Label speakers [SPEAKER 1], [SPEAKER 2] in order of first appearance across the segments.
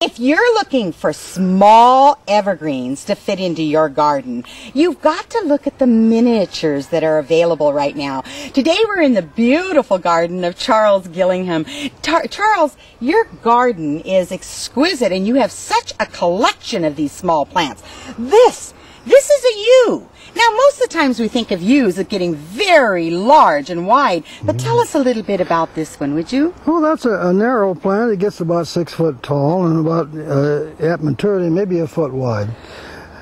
[SPEAKER 1] If you're looking for small evergreens to fit into your garden, you've got to look at the miniatures that are available right now. Today we're in the beautiful garden of Charles Gillingham. Charles, your garden is exquisite and you have such a collection of these small plants. This is a yew. Now, most of the times we think of yews as getting very large and wide, but tell us a little bit about this one, would you?
[SPEAKER 2] Well, that's a narrow plant. It gets about 6 foot tall and about, at maturity, maybe a foot wide.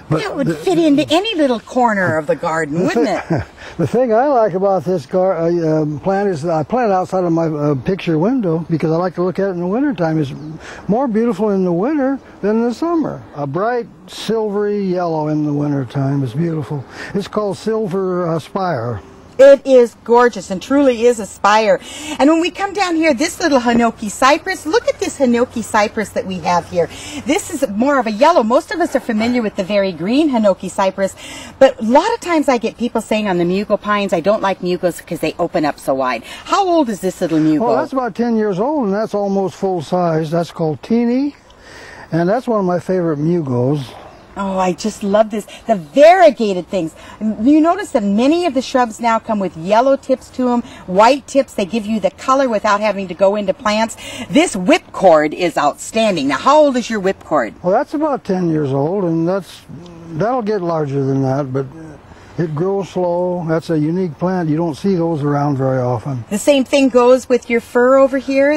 [SPEAKER 2] But
[SPEAKER 1] that would fit into any little corner of the garden, wouldn't it?
[SPEAKER 2] The thing I like about this plant is that I plant it outside of my picture window because I like to look at it in the wintertime. It's more beautiful in the winter than in the summer. A bright silvery yellow in the wintertime is beautiful. It's called silver spire.
[SPEAKER 1] It is gorgeous and truly is a spire. And when we come down here, this little hinoki cypress, look at this hinoki cypress that we have here. This is more of a yellow. Most of us are familiar with the very green hinoki cypress, but a lot of times I get people saying on the mugo pines, I don't like mugos because they open up so wide. How old is this little mugo?
[SPEAKER 2] Oh, that's about 10 years old, and that's almost full size. That's called teeny, and that's one of my favorite mugos.
[SPEAKER 1] Oh, I just love this. The variegated things. You notice that many of the shrubs now come with yellow tips to them, white tips. They give you the color without having to go into plants. This whipcord is outstanding. Now, how old is your whipcord?
[SPEAKER 2] Well, that's about 10 years old, and that'll get larger than that, but it grows slow. That's a unique plant. You don't see those around very often.
[SPEAKER 1] The same thing goes with your fir over here?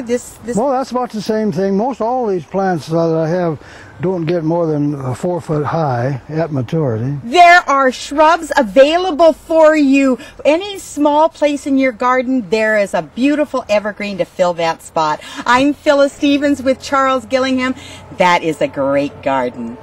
[SPEAKER 2] Well, that's about the same thing. Most all these plants that I have don't get more than 4 foot high at maturity.
[SPEAKER 1] There are shrubs available for you. Any small place in your garden, there is a beautiful evergreen to fill that spot. I'm Phyllis Stevens with Charles Gillingham. That is a great garden.